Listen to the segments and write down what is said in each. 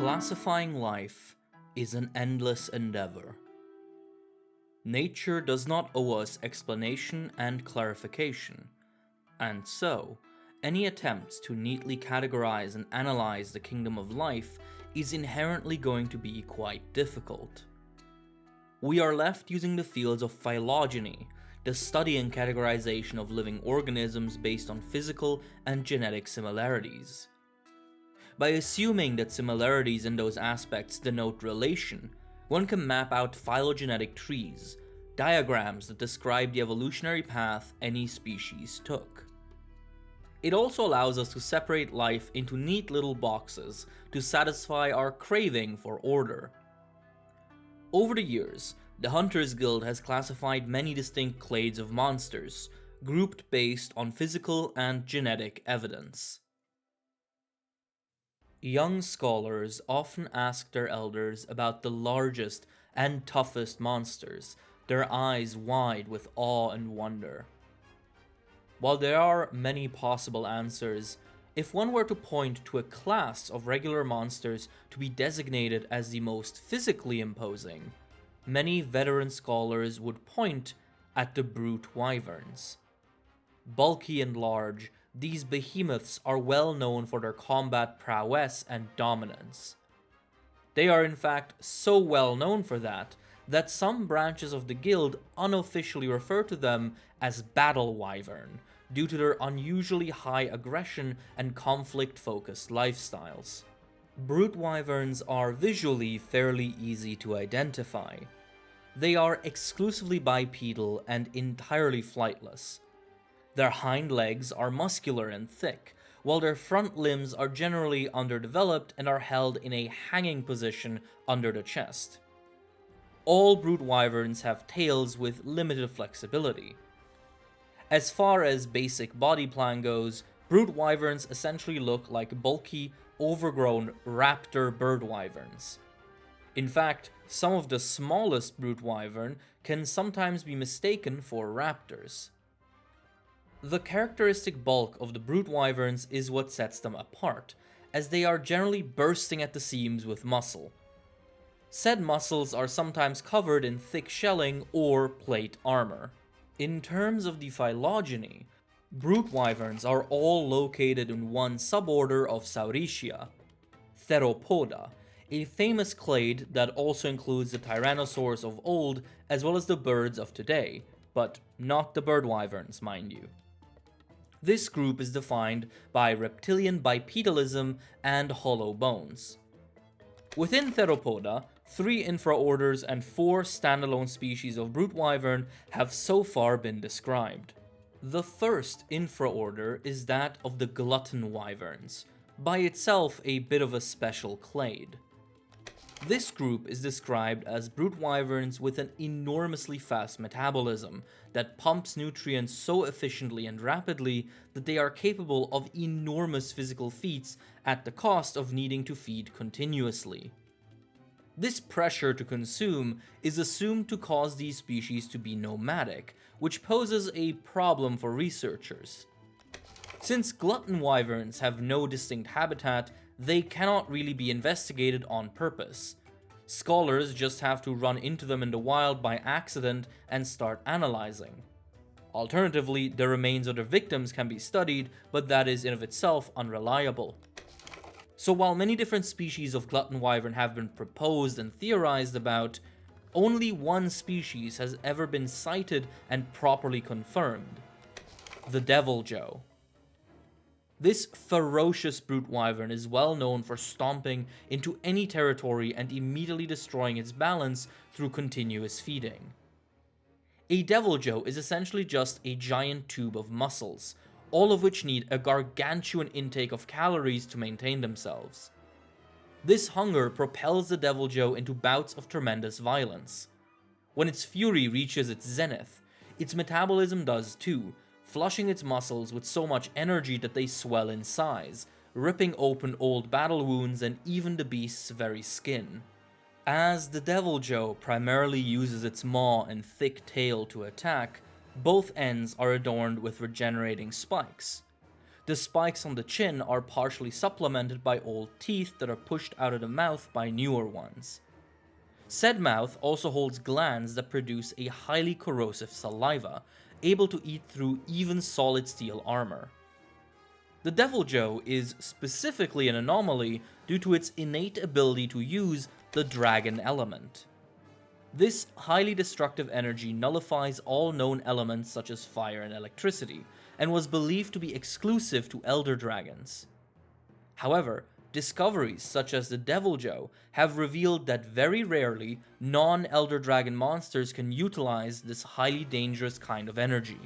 Classifying life is an endless endeavor. Nature does not owe us explanation and clarification, and so, any attempts to neatly categorize and analyze the kingdom of life is inherently going to be quite difficult. We are left using the fields of phylogeny, the study and categorization of living organisms based on physical and genetic similarities. By assuming that similarities in those aspects denote relation, one can map out phylogenetic trees, diagrams that describe the evolutionary path any species took. It also allows us to separate life into neat little boxes to satisfy our craving for order. Over the years, the Hunters Guild has classified many distinct clades of monsters, grouped based on physical and genetic evidence. Young scholars often ask their elders about the largest and toughest monsters, their eyes wide with awe and wonder. While there are many possible answers, if one were to point to a class of regular monsters to be designated as the most physically imposing, many veteran scholars would point at the Brute Wyverns. Bulky and large, these behemoths are well known for their combat prowess and dominance. They are in fact so well known for that some branches of the guild unofficially refer to them as Battle Wyvern, due to their unusually high aggression and conflict-focused lifestyles. Brute Wyverns are visually fairly easy to identify. They are exclusively bipedal and entirely flightless. Their hind legs are muscular and thick, while their front limbs are generally underdeveloped and are held in a hanging position under the chest. All Brute Wyverns have tails with limited flexibility. As far as basic body plan goes, Brute Wyverns essentially look like bulky, overgrown raptor bird wyverns. In fact, some of the smallest Brute Wyvern can sometimes be mistaken for raptors. The characteristic bulk of the Brute Wyverns is what sets them apart, as they are generally bursting at the seams with muscle. Said muscles are sometimes covered in thick shelling or plate armor. In terms of the phylogeny, Brute Wyverns are all located in one suborder of Saurischia, Theropoda, a famous clade that also includes the tyrannosaurs of old as well as the birds of today, but not the bird wyverns, mind you. This group is defined by reptilian bipedalism and hollow bones. Within Theropoda, 3 infraorders and 4 standalone species of Brute Wyvern have so far been described. The first infraorder is that of the Glutton Wyverns, by itself a bit of a special clade. This group is described as Brute Wyverns with an enormously fast metabolism that pumps nutrients so efficiently and rapidly that they are capable of enormous physical feats at the cost of needing to feed continuously. This pressure to consume is assumed to cause these species to be nomadic, which poses a problem for researchers. Since Glutton Wyverns have no distinct habitat, they cannot really be investigated on purpose. Scholars just have to run into them in the wild by accident and start analyzing. Alternatively, the remains of their victims can be studied, but that is in of itself unreliable. So while many different species of Glutton Wyvern have been proposed and theorized about, only one species has ever been cited and properly confirmed: the Deviljho. This ferocious Brute Wyvern is well known for stomping into any territory and immediately destroying its balance through continuous feeding. A Deviljho is essentially just a giant tube of muscles, all of which need a gargantuan intake of calories to maintain themselves. This hunger propels the Deviljho into bouts of tremendous violence. When its fury reaches its zenith, its metabolism does too, flushing its muscles with so much energy that they swell in size, ripping open old battle wounds and even the beast's very skin. As the Deviljho primarily uses its maw and thick tail to attack, both ends are adorned with regenerating spikes. The spikes on the chin are partially supplemented by old teeth that are pushed out of the mouth by newer ones. Said mouth also holds glands that produce a highly corrosive saliva, able to eat through even solid steel armor. The Deviljho is specifically an anomaly due to its innate ability to use the dragon element. This highly destructive energy nullifies all known elements such as fire and electricity, and was believed to be exclusive to elder dragons. However, discoveries such as the Deviljho have revealed that very rarely non-elder dragon monsters can utilize this highly dangerous kind of energy.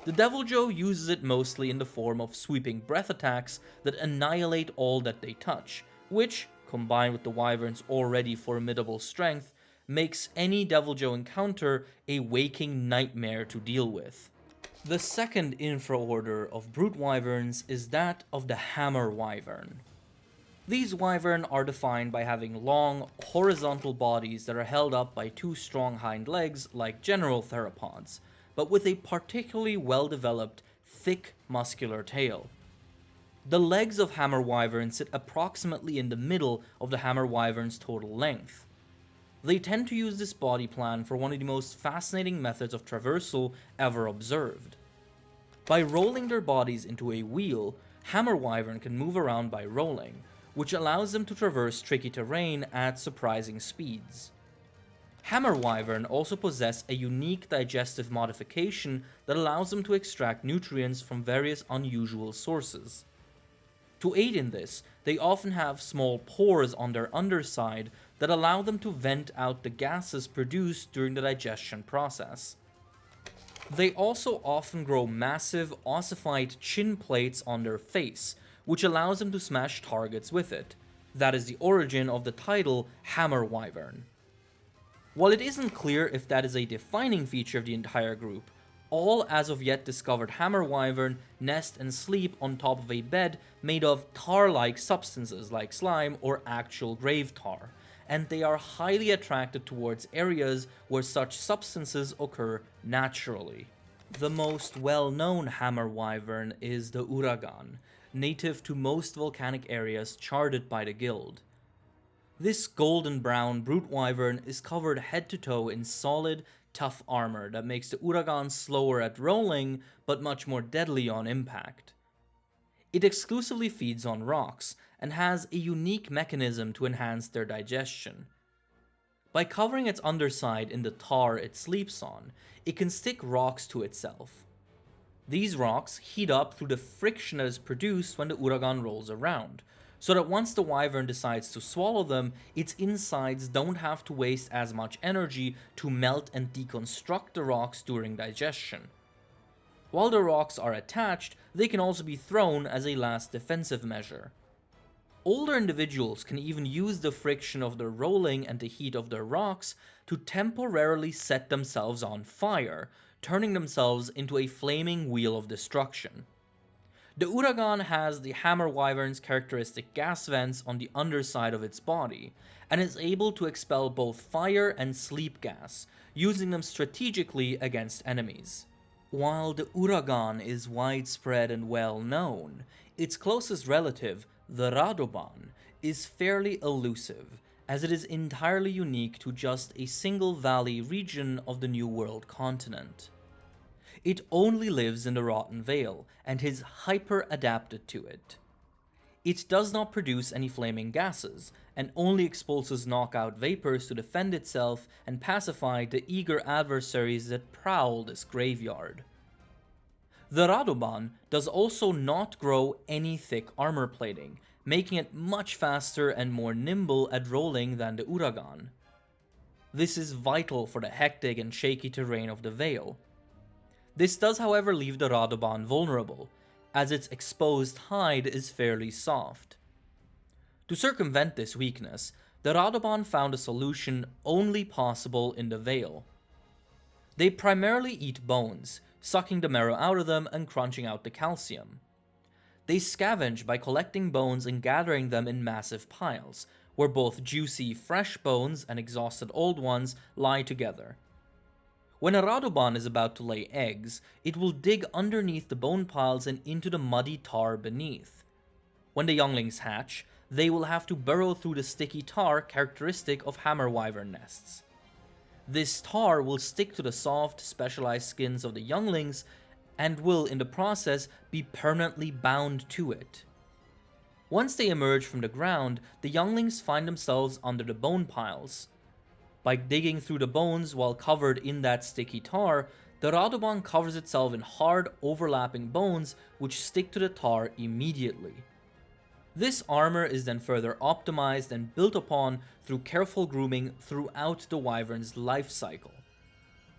The Deviljho uses it mostly in the form of sweeping breath attacks that annihilate all that they touch, which, combined with the Wyvern's already formidable strength, makes any Deviljho encounter a waking nightmare to deal with. The second Infraorder of Brute Wyverns is that of the Hammer Wyvern. These wyvern are defined by having long, horizontal bodies that are held up by two strong hind legs like general theropods, but with a particularly well-developed, thick, muscular tail. The legs of Hammer Wyvern sit approximately in the middle of the Hammer Wyvern's total length. They tend to use this body plan for one of the most fascinating methods of traversal ever observed. By rolling their bodies into a wheel, Hammer Wyvern can move around by rolling, which allows them to traverse tricky terrain at surprising speeds. Hammer Wyvern also possess a unique digestive modification that allows them to extract nutrients from various unusual sources. To aid in this, they often have small pores on their underside that allow them to vent out the gases produced during the digestion process. They also often grow massive, ossified chin plates on their face, which allows them to smash targets with it. That is the origin of the title Hammer Wyvern. While it isn't clear if that is a defining feature of the entire group, all as of yet discovered Hammer Wyvern nest and sleep on top of a bed made of tar-like substances like slime or actual grave tar, and they are highly attracted towards areas where such substances occur naturally. The most well-known Hammer Wyvern is the Uragan, native to most volcanic areas charted by the guild. This golden brown Brute Wyvern is covered head to toe in solid, tough armor that makes the Uragan slower at rolling, but much more deadly on impact. It exclusively feeds on rocks, and has a unique mechanism to enhance their digestion. By covering its underside in the tar it sleeps on, it can stick rocks to itself. These rocks heat up through the friction that is produced when the Uragan rolls around, so that once the wyvern decides to swallow them, its insides don't have to waste as much energy to melt and deconstruct the rocks during digestion. While the rocks are attached, they can also be thrown as a last defensive measure. Older individuals can even use the friction of their rolling and the heat of their rocks to temporarily set themselves on fire, turning themselves into a flaming wheel of destruction. The Uragan has the Hammer Wyvern's characteristic gas vents on the underside of its body, and is able to expel both fire and sleep gas, using them strategically against enemies. While the Uragan is widespread and well known, its closest relative, the Radoban, is fairly elusive, as it is entirely unique to just a single valley region of the New World continent. It only lives in the Rotten Vale, and is hyper-adapted to it. It does not produce any flaming gases, and only expulses knockout vapors to defend itself and pacify the eager adversaries that prowl this graveyard. The Radoban does also not grow any thick armor plating, making it much faster and more nimble at rolling than the Uragan. This is vital for the hectic and shaky terrain of the Vale. This does, however, leave the Radoban vulnerable, as its exposed hide is fairly soft. To circumvent this weakness, the Radoban found a solution only possible in the Vale. They primarily eat bones, sucking the marrow out of them and crunching out the calcium. They scavenge by collecting bones and gathering them in massive piles, where both juicy fresh bones and exhausted old ones lie together. When a Radoban is about to lay eggs, it will dig underneath the bone piles and into the muddy tar beneath. When the younglings hatch, they will have to burrow through the sticky tar characteristic of hammer wyvern nests. This tar will stick to the soft, specialized skins of the younglings and will, in the process, be permanently bound to it. Once they emerge from the ground, the younglings find themselves under the bone piles. By digging through the bones while covered in that sticky tar, the Radoban covers itself in hard, overlapping bones which stick to the tar immediately. This armor is then further optimized and built upon through careful grooming throughout the wyvern's life cycle.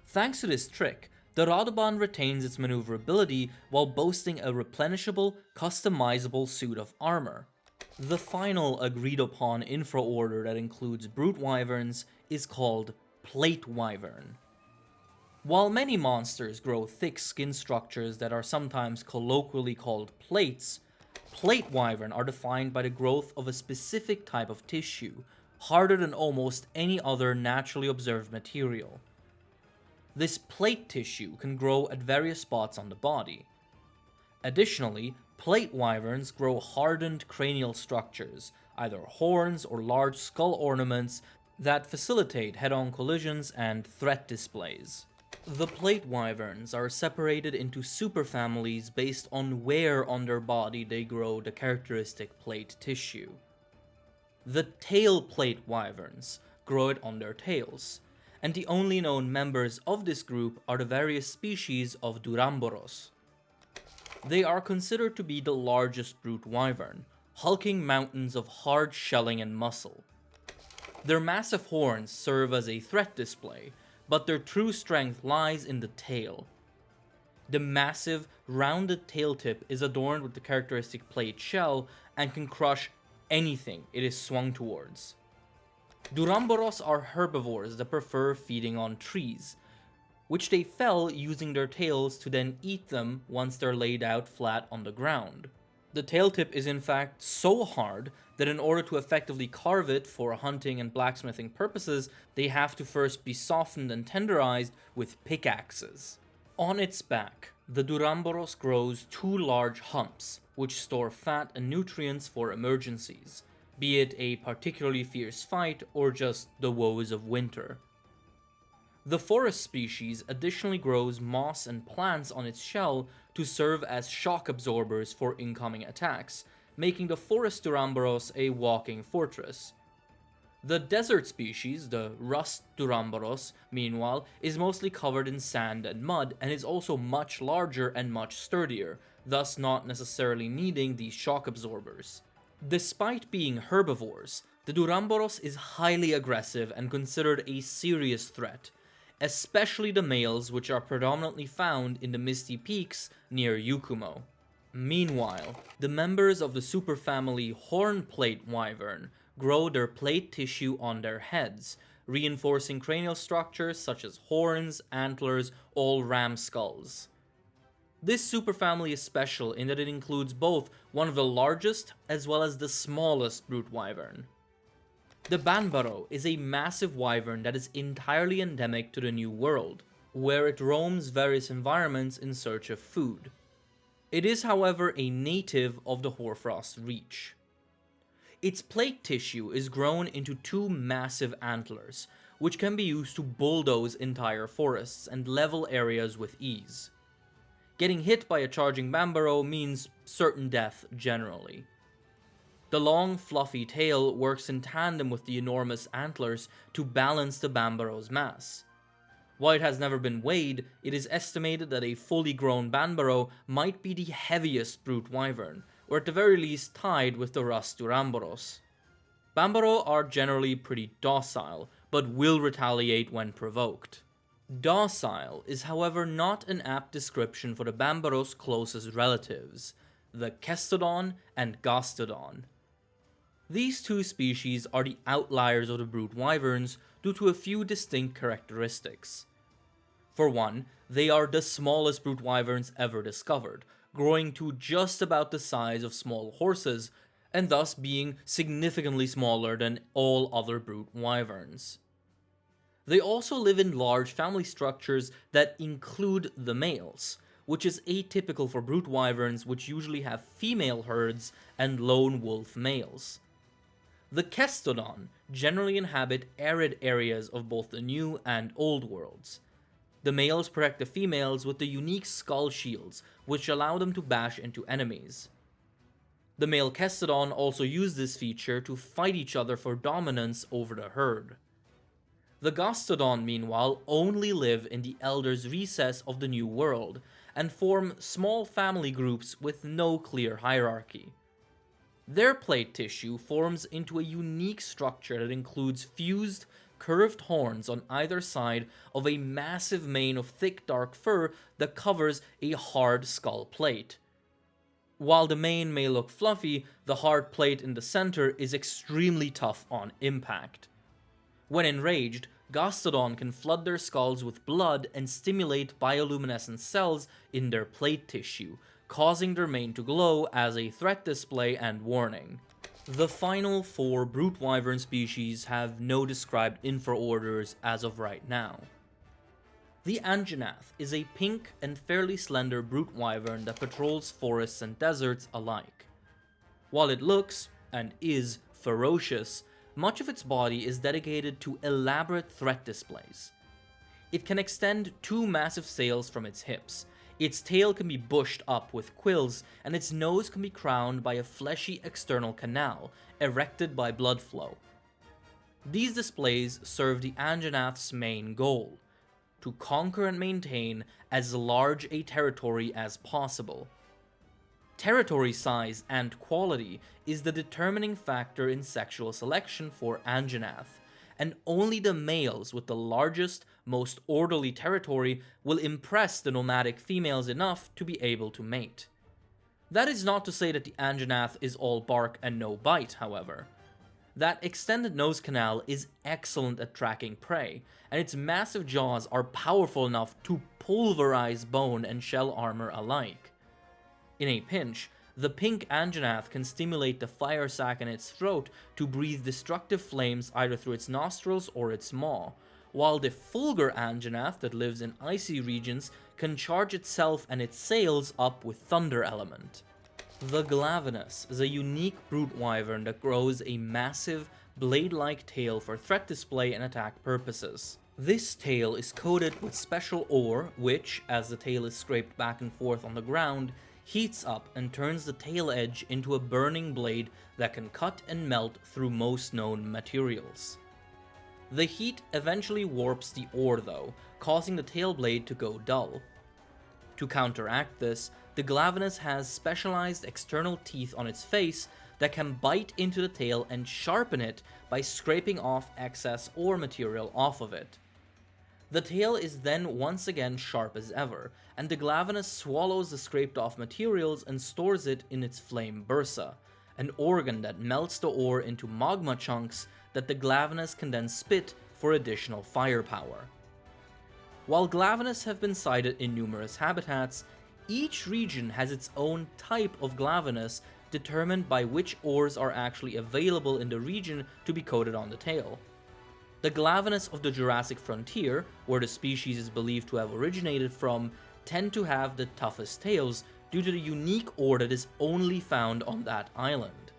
Thanks to this trick, the Radoban retains its maneuverability while boasting a replenishable, customizable suit of armor. The final agreed upon infraorder that includes Brute Wyverns is called Plate Wyvern. While many monsters grow thick skin structures that are sometimes colloquially called plates, Plate Wyvern are defined by the growth of a specific type of tissue, harder than almost any other naturally observed material. This plate tissue can grow at various spots on the body. Additionally, Plate Wyverns grow hardened cranial structures, either horns or large skull ornaments that facilitate head-on collisions and threat displays. The Plate Wyverns are separated into superfamilies based on where on their body they grow the characteristic plate tissue. The Tail Plate Wyverns grow it on their tails, and the only known members of this group are the various species of Duramboros. They are considered to be the largest brute wyvern, hulking mountains of hard shelling and muscle. Their massive horns serve as a threat display, but their true strength lies in the tail. The massive, rounded tail tip is adorned with the characteristic plate shell and can crush anything it is swung towards. Duramboros are herbivores that prefer feeding on trees, which they fell using their tails to then eat them once they're laid out flat on the ground. The tail tip is in fact so hard that in order to effectively carve it for hunting and blacksmithing purposes, they have to first be softened and tenderized with pickaxes. On its back, the Duramboros grows two large humps, which store fat and nutrients for emergencies, be it a particularly fierce fight or just the woes of winter. The forest species additionally grows moss and plants on its shell to serve as shock absorbers for incoming attacks, making the forest Duramboros a walking fortress. The desert species, the rust Duramboros, meanwhile, is mostly covered in sand and mud and is also much larger and much sturdier, thus not necessarily needing these shock absorbers. Despite being herbivores, the Duramboros is highly aggressive and considered a serious threat, especially the males, which are predominantly found in the misty peaks near Yukumo. Meanwhile, the members of the superfamily Hornplate Wyvern grow their plate tissue on their heads, reinforcing cranial structures such as horns, antlers, all ram skulls. This superfamily is special in that it includes both one of the largest as well as the smallest brute wyvern. The Banbaro is a massive wyvern that is entirely endemic to the New World, where it roams various environments in search of food. It is, however, a native of the Hoarfrost Reach. Its plate tissue is grown into two massive antlers, which can be used to bulldoze entire forests and level areas with ease. Getting hit by a charging Banbaro means certain death generally. The long, fluffy tail works in tandem with the enormous antlers to balance the Banbaro's mass. While it has never been weighed, it is estimated that a fully grown Banbaro might be the heaviest brute wyvern, or at the very least tied with the rust Duramboros. Banbaro are generally pretty docile, but will retaliate when provoked. Docile is however not an apt description for the Banbaro's closest relatives, the Kestodon and Gastodon. These two species are the outliers of the brute wyverns due to a few distinct characteristics. For one, they are the smallest brute wyverns ever discovered, growing to just about the size of small horses, and thus being significantly smaller than all other brute wyverns. They also live in large family structures that include the males, which is atypical for brute wyverns, which usually have female herds and lone wolf males. The Kestodon generally inhabit arid areas of both the New and Old Worlds. The males protect the females with the unique skull shields, which allow them to bash into enemies. The male Kestodon also use this feature to fight each other for dominance over the herd. The Gastodon, meanwhile, only live in the Elder's recess of the New World, and form small family groups with no clear hierarchy. Their plate tissue forms into a unique structure that includes fused, curved horns on either side of a massive mane of thick dark fur that covers a hard skull plate. While the mane may look fluffy, the hard plate in the center is extremely tough on impact. When enraged, Gastodon can flood their skulls with blood and stimulate bioluminescent cells in their plate tissue, causing their mane to glow as a threat display and warning. The final 4 Brute Wyvern species have no described infraorders as of right now. The Anjanath is a pink and fairly slender brute wyvern that patrols forests and deserts alike. While it looks, and is, ferocious, much of its body is dedicated to elaborate threat displays. It can extend 2 massive sails from its hips, its tail can be bushed up with quills, and its nose can be crowned by a fleshy external canal, erected by blood flow. These displays serve the Anjanath's main goal: to conquer and maintain as large a territory as possible. Territory size and quality is the determining factor in sexual selection for Anjanath, and only the males with the largest, most orderly territory will impress the nomadic females enough to be able to mate. That is not to say that the Anjanath is all bark and no bite, however. That extended nose canal is excellent at tracking prey, and its massive jaws are powerful enough to pulverize bone and shell armor alike. In a pinch, the pink Anjanath can stimulate the fire sac in its throat to breathe destructive flames either through its nostrils or its maw, while the Fulgur Anjanath that lives in icy regions can charge itself and its sails up with thunder element. The Glavenus is a unique brute wyvern that grows a massive, blade-like tail for threat display and attack purposes. This tail is coated with special ore which, as the tail is scraped back and forth on the ground, heats up and turns the tail edge into a burning blade that can cut and melt through most known materials. The heat eventually warps the ore though, causing the tail blade to go dull. To counteract this, the Glavenus has specialized external teeth on its face that can bite into the tail and sharpen it by scraping off excess ore material off of it. The tail is then once again sharp as ever, and the Glavenus swallows the scraped off materials and stores it in its flame bursa, an organ that melts the ore into magma chunks that the Glavenus can then spit for additional firepower. While Glavenus have been sighted in numerous habitats, each region has its own type of Glavenus determined by which ores are actually available in the region to be coated on the tail. The Glavenus of the Jurassic frontier, where the species is believed to have originated from, tend to have the toughest tails due to the unique ore that is only found on that island.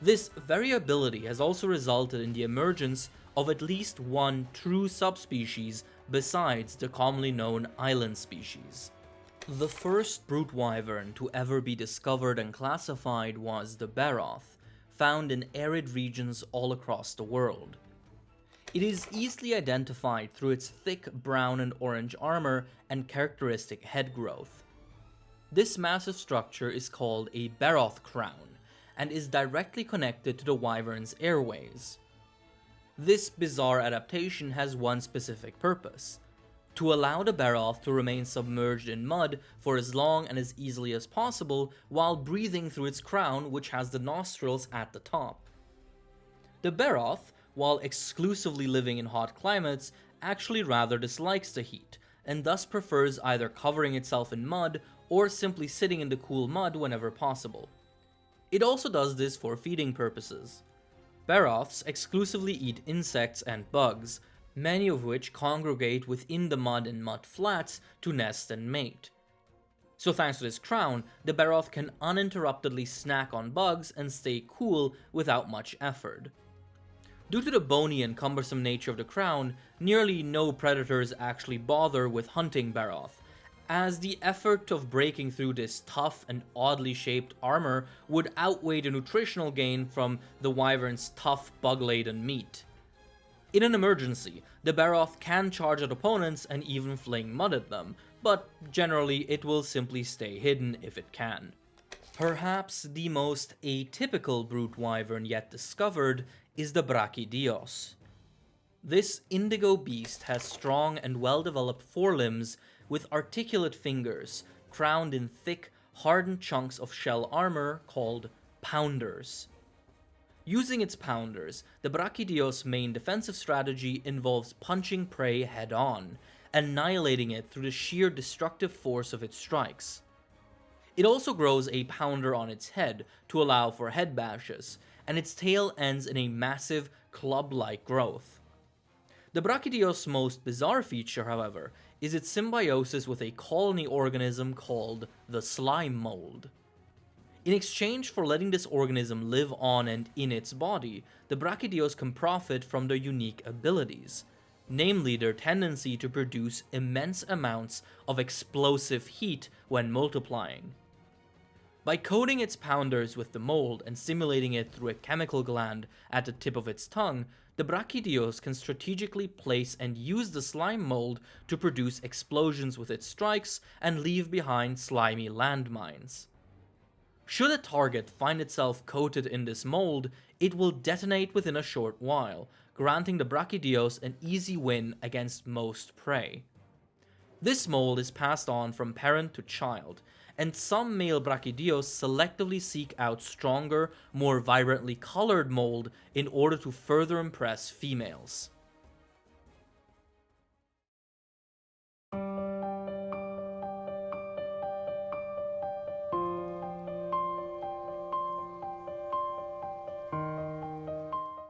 This variability has also resulted in the emergence of at least one true subspecies besides the commonly known island species. The first brute wyvern to ever be discovered and classified was the Baroth, found in arid regions all across the world. It is easily identified through its thick brown and orange armor and characteristic head growth. This massive structure is called a Baroth crown, and is directly connected to the wyvern's airways. This bizarre adaptation has one specific purpose: to allow the Baroth to remain submerged in mud for as long and as easily as possible while breathing through its crown, which has the nostrils at the top. The Baroth, while exclusively living in hot climates, actually rather dislikes the heat, and thus prefers either covering itself in mud or simply sitting in the cool mud whenever possible. It also does this for feeding purposes. Baroths exclusively eat insects and bugs, many of which congregate within the mud and mud flats to nest and mate. So thanks to this crown, the Barroth can uninterruptedly snack on bugs and stay cool without much effort. Due to the bony and cumbersome nature of the crown, nearly no predators actually bother with hunting Barroth, as the effort of breaking through this tough and oddly shaped armor would outweigh the nutritional gain from the wyvern's tough bug-laden meat. In an emergency, the Barroth can charge at opponents and even fling mud at them, but generally it will simply stay hidden if it can. Perhaps the most atypical Brute Wyvern yet discovered is the Brachydios. This indigo beast has strong and well-developed forelimbs with articulate fingers, crowned in thick, hardened chunks of shell armor called pounders. Using its pounders, the Brachydios' main defensive strategy involves punching prey head-on, annihilating it through the sheer destructive force of its strikes. It also grows a pounder on its head to allow for head bashes, and its tail ends in a massive, club-like growth. The Brachydios' most bizarre feature, however, is its symbiosis with a colony organism called the slime mold. In exchange for letting this organism live on and in its body, the Brachydios can profit from their unique abilities, namely their tendency to produce immense amounts of explosive heat when multiplying. By coating its pounders with the mold and stimulating it through a chemical gland at the tip of its tongue, the Brachydios can strategically place and use the slime mold to produce explosions with its strikes and leave behind slimy landmines. Should a target find itself coated in this mold, it will detonate within a short while, granting the Brachydios an easy win against most prey. This mold is passed on from parent to child, and some male Brachydios selectively seek out stronger, more vibrantly colored mold in order to further impress females.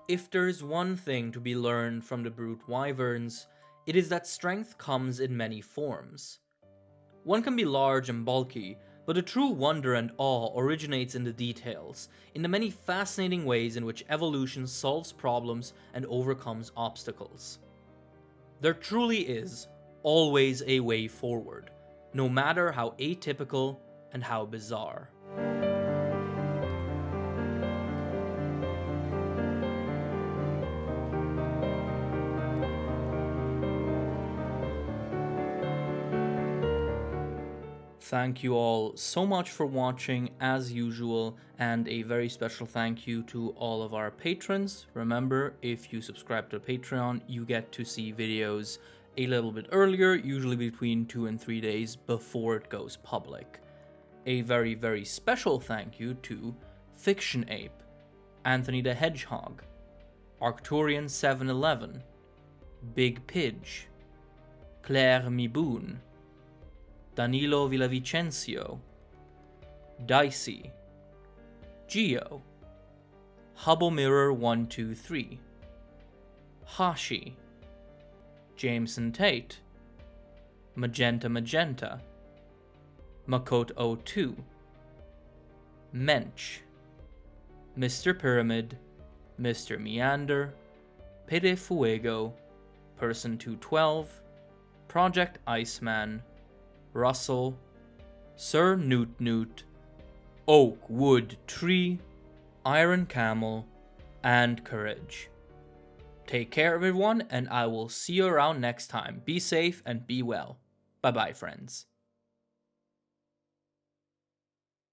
If there's one thing to be learned from the Brute Wyverns, it is that strength comes in many forms. One can be large and bulky, but the true wonder and awe originates in the details, in the many fascinating ways in which evolution solves problems and overcomes obstacles. There truly is always a way forward, no matter how atypical and how bizarre. Thank you all so much for watching as usual, and a very special thank you to all of our patrons. Remember, if you subscribe to Patreon, you get to see videos a little bit earlier, usually between 2 and 3 days before it goes public. A very, very special thank you to Fiction Ape, Anthony the Hedgehog, Arcturian711, Big Pidge, Claire Miboon, Danilo Villavicencio, Dicey, Geo, Hubble Mirror 123, Hashi, Jameson Tate, Magenta, Makoto 02, Mensch, Mr. Pyramid, Mr. Meander, Pede Fuego, Person 212, Project Iceman, Russell, Sir Newt, Oak Wood Tree, Iron Camel, and Courage. Take care everyone, and I will see you around next time. Be safe and be well. Bye bye friends.